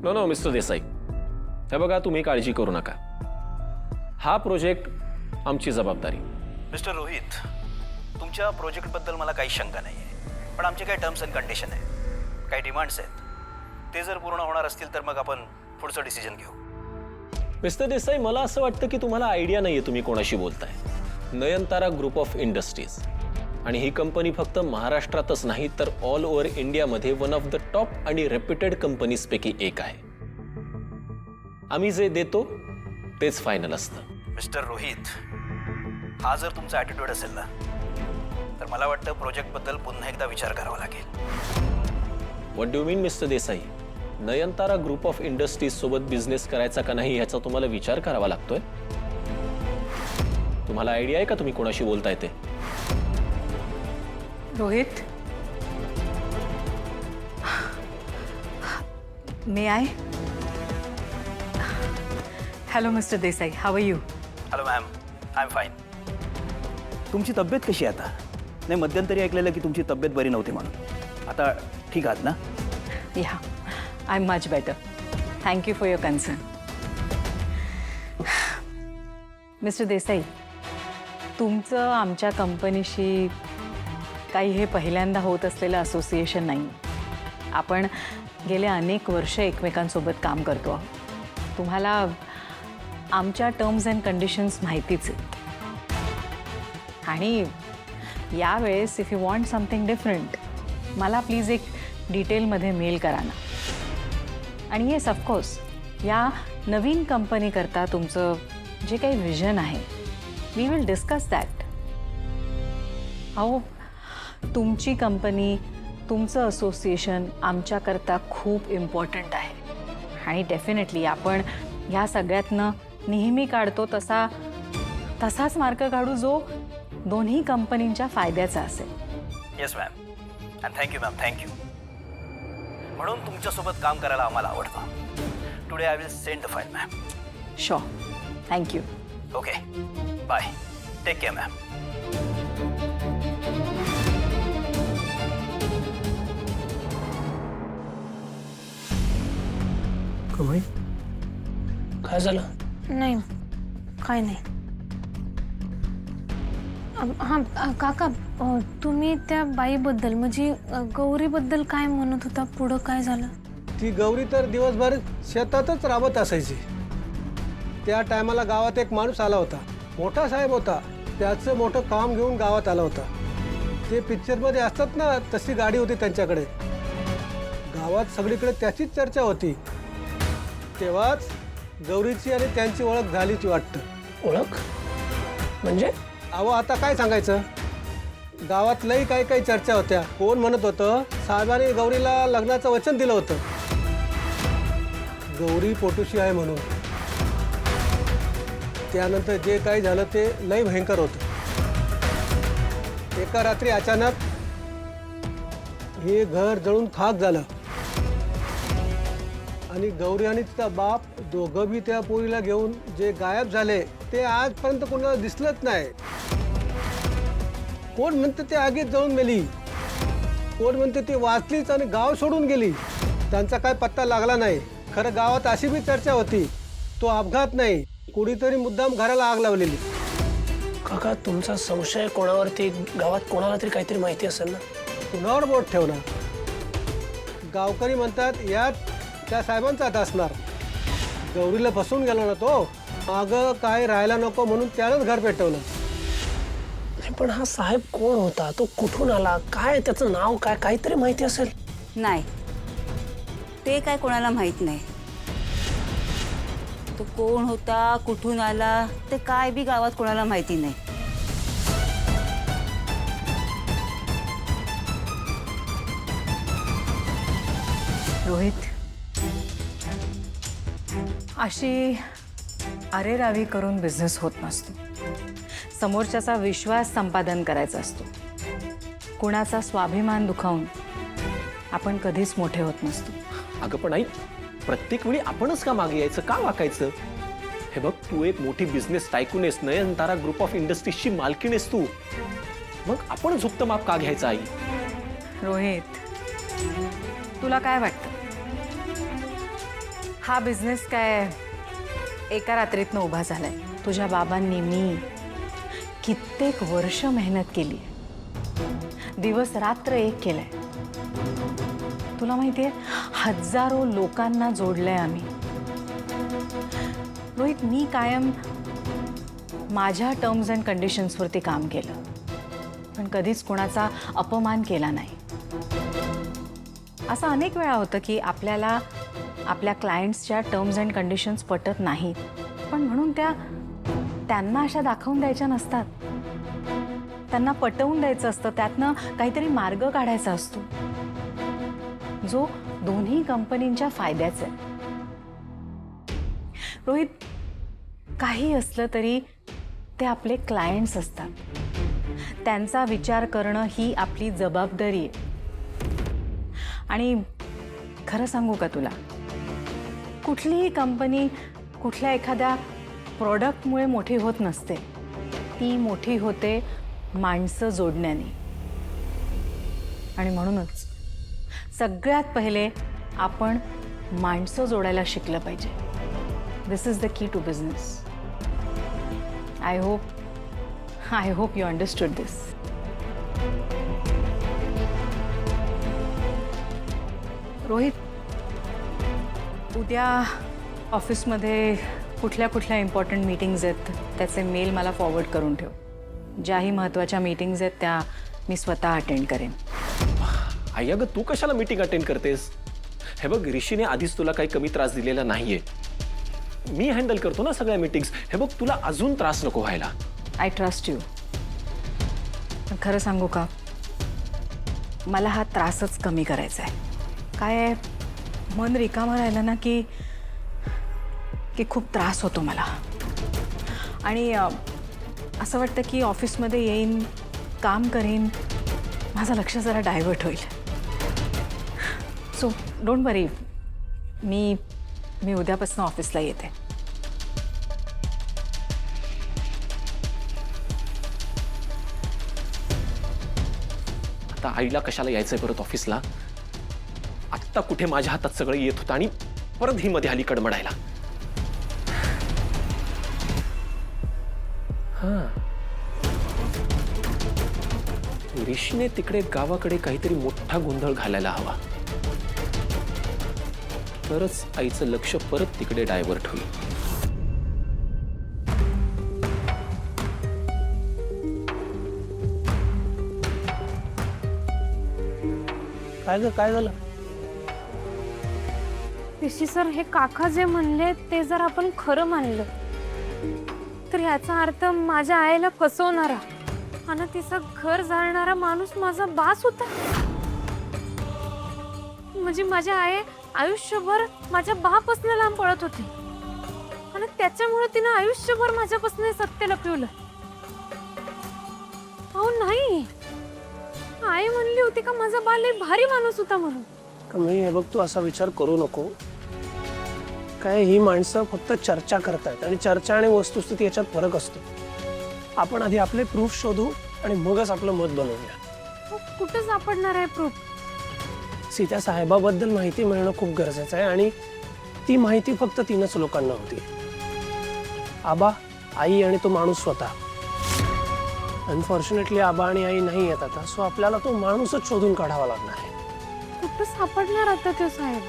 No no mister Desai, हे बघा तुम्ही काळजी करू नका. हा प्रोजेक्ट आमची जबाबदारी. मिस्टर रोहित, तुमच्या प्रोजेक्टबद्दल मला काही शंका नाही आहे, पण आमचे काही टर्म्स अँड कंडिशन आहे, काही डिमांड्स आहेत. ते जर पूर्ण होणार असतील तर मग आपण पुढचं डिसिजन घेऊ. मिस्टर देसाई, मला असं वाटतं की तुम्हाला आयडिया नाहीये तुम्ही कोणाशी बोलताय. नयनतारा ग्रुप ऑफ इंडस्ट्रीज, आणि ही कंपनी फक्त महाराष्ट्रातच नाही तर ऑल ओव्हर इंडियामध्ये वन ऑफ द टॉप आणि रेप्युटेड कंपनीजपैकी एक आहे. आम्ही जे देतो तेच फायनल असतं. मिस्टर रोहित, हा जर तुमचा ॲटिट्यूड असेल ना तर मला वाटतं प्रोजेक्टबद्दल पुन्हा एकदा विचार करावा लागेल. What do mean Mr Desai? Nayantara group of industries सोबत बिझनेस करायचा का नाही ह्याचा तुम्हाला विचार करावा लागतोय. तुम्हाला आयडिया आहे का तुम्ही कोणाशी बोलताय ते? Rohit, may I? Hello mister Desai, how are you? Hello ma'am, I am fine. तुमची तब्येत कशी आहे आता? नाही, मध्यंतरी ऐकलेलं की तुमची तब्येत बरी नव्हती म्हणून. आता ठीक आहात ना? या, I am much better. Thank you for your concern. Mister Desai, तुमचं आमच्या कंपनीशी काही हे पहिल्यांदा होत असलेलं असोसिएशन नाही. आपण गेले अनेक वर्ष एकमेकांसोबत काम करतो आहोत. तुम्हाला आमच्या टर्म्स अँड कंडिशन्स माहितीच आहेत. आणि यावेळेस if you want something different, मला प्लीज एक डिटेलमध्ये मेल करा ना. आणि येस ऑफकोर्स, या नवीन कंपनीकरता तुमचं जे काही विजन आहे, वी विल डिस्कस दॅट. अहो, तुमची कंपनी, तुमचं असोसिएशन आमच्याकरता खूप इम्पॉर्टंट आहे. आणि डेफिनेटली आपण ह्या सगळ्यातनं नेहमी काढतो तसाच मार्ग काढू जो दोन्ही कंपनींच्या फायद्याचा असेल. Yes ma'am, and thank you ma'am, thank you. म्हणून तुमच्यासोबत काम करायला आम्हाला आवडतं. Today I will send the file ma'am. Sure, thank you. Okay, bye. Take care ma'am. कमाई काय झालं? नाही, काय नाही. हां काका, तुम्ही त्या बाईबद्दल म्हणजे गौरीबद्दल काय म्हणत होता? पुढं काय झालं? ती गौरी तर दिवसभर शेतातच राबत असायची. त्या टायमाला गावात एक माणूस आला होता, मोठा साहेब होता. त्याचं मोठं काम घेऊन गावात आला होता. ते पिक्चरमध्ये असतात ना, तशी गाडी होती त्यांच्याकडे. गावात सगळीकडे त्याचीच चर्चा होती. तेव्हाच गौरीची आणि त्यांची ओळख झाली ती वाटतं. ओळख म्हणजे? अहो, आता काय सांगायचं, गावात लई काही काही चर्चा होत्या. कोण म्हणत होतं साहेबांनी गौरीला लग्नाचं वचन दिलं होतं, गौरी पोटुशी आहे म्हणून. त्यानंतर जे काही झालं ते लई भयंकर होतं. एका रात्री अचानक हे घर जळून खाक झालं आणि गौरी आणि तिचा बाप दोघं बी त्या पोरीला घेऊन जे गायब झाले ते आजपर्यंत कोणाला दिसलंच नाही. कोण म्हणते ते आगीत जळून मेली, कोण म्हणते ती वाचलीच आणि गाव सोडून गेली. त्यांचा काय पत्ता लागला नाही. खरं गावात अशी बी चर्चा होती तो अपघात नाही, कुणीतरी मुद्दाम घराला आग लावलेली. काका, तुमचा संशय कोणावरती? गावात कोणाला तरी काहीतरी माहिती असेल ना? कुणावर बोट ठेवणार? गावकरी म्हणतात यात त्या साहेबांचा हात असणार. गौरीला फसवून गेला ना तो, मागं काय राहायला नको म्हणून त्यानंच घर पेटवलं. नाही, पण हा साहेब कोण होता? तो कुठून आला? काय त्याचं नाव काय? काहीतरी माहिती असेल. नाही, ते काय कोणाला माहित नाही. तो कोण होता, कुठून आला, ते काय बी गावात कोणाला माहिती नाही. रोहित, अशी अरेरावी करून बिझनेस होत नसतो. समोरच्याचा विश्वास संपादन करायचा असतो. कुणाचा स्वाभिमान दुखावून आपण कधीच मोठे होत नसतो. अगं पण आई, प्रत्येक वेळी आपणच का मागे यायचं, का वाकायचं? हे बघ, तू एक मोठी बिझनेस टायकून आहेस, नयनतारा ग्रुप ऑफ इंडस्ट्रीजची मालकीण आहेस तू. मग आपण झुकतं माप का घ्यायचं आई? रोहित, तुला काय वाटतं? हा बिझनेस काय एका रात्रीतनं उभा झालाय. तुझ्या बाबांनी मी कित्येक वर्ष मेहनत केली, दिवस रात्र एक केलंय. तुला माहितीये, हजारो लोकांना जोडलंय आम्ही. रोहित, मी कायम माझ्या टर्म्स अँड कंडिशन्सवरती काम केलं, पण कधीच कोणाचा अपमान केला नाही. असं अनेक वेळा होतं की आपल्याला आपल्या क्लायंट्सच्या टर्म्स अँड कंडिशन्स पटत नाहीत, पण म्हणून त्यांना अशा दाखवून द्यायच्या नसतात. त्यांना पटवून द्यायचं असतं, त्यातनं काहीतरी मार्ग काढायचा असतो जो दोन्ही कंपनींच्या फायद्याचा आहे. रोहित, काही असलं तरी ते आपले क्लायंट्स असतात. त्यांचा विचार करणं ही आपली जबाबदारी आहे. आणि खरं सांगू का तुला, कुठलीही कंपनी कुठल्या एखाद्या प्रॉडक्टमुळे मोठी होत नसते. ती मोठी होते माणसं जोडण्याने. आणि म्हणूनच सगळ्यात पहिले आपण माणसं जोडायला शिकलं पाहिजे. This is the key to business. I hope you understood this. Rohit, उद्या ऑफिसमध्ये कुठल्या कुठल्या इम्पॉर्टंट मीटिंग्ज आहेत त्याचे मेल मला फॉरवर्ड करून ठेव. ज्याही महत्त्वाच्या मीटिंग्ज आहेत त्या मी स्वतः अटेंड करेन. आई, अगं तू कशाला मीटिंग अटेंड करतेस? हे बघ, ऋषीने आधीच तुला काही कमी त्रास दिलेला नाहीये. मी हँडल करतो ना सगळ्या मीटिंग्स. हे बघ, तुला अजून त्रास नको व्हायला. I trust you. पण खरं सांगू का, मला हा त्रासच कमी करायचा आहे. काय आहे, मन रिकामं राहिलं ना की खूप त्रास होतो मला. आणि असं वाटतं की ऑफिसमध्ये येईन, काम करीन, माझं लक्ष जरा डायव्हर्ट होईल. सो डोंट वरी, मी उद्यापासून ऑफिसला येते. आता आईला कशाला यायचंय परत ऑफिसला? आत्ता कुठे माझ्या हातात सगळं येत होतं आणि परत ही मध्ये आली कडमडायला. ऋषीने तिकडे गावाकडे काहीतरी मोठा गोंधळ घालायला हवा, तरच आईचं लक्ष परत तिकडे डायव्हर्ट होईल. काय झालं? ऋषी सर, हे काका जे म्हणले ते जर आपण खरं मानलं तर याचा अर्थ माझ्या आईला फसवणारा आणि तिचं घर जाळणारा माणूस माझा बास होता. म्हणजे माझ्या आई आयुष्यभर माझ्या बापासून लांब पळत होती आणि त्याच्यामुळे तिने आयुष्यभर माझ्यापासून सत्य लपवलं. अहो नाही, आई म्हणली होती का माझा बाल लय भारी माणूस होता म्हणून. कमी हे बघ, तू असा विचार करू नको. काय, ही माणसं फक्त चर्चा करतायत आणि चर्चा आणि वस्तुस्थिती याच्यात फरक असतो. आपण आधी आपले प्रूफ शोधू आणि मगच आपलं मत बनवूया. कुठं सापडणार आहे प्रूफ? सीता साहेबाबद्दल माहिती मिळणं खूप गरजेचं आहे आणि ती माहिती फक्त 3च लोकांना होती. आबा, आई आणि तो माणूस स्वतः. अनफॉर्च्युनेटली आबा आणि आई नाही येत आता, सो आपल्याला तो माणूसच शोधून काढावा लागणार आहे. कुठं सापडणार आता तो साहेब?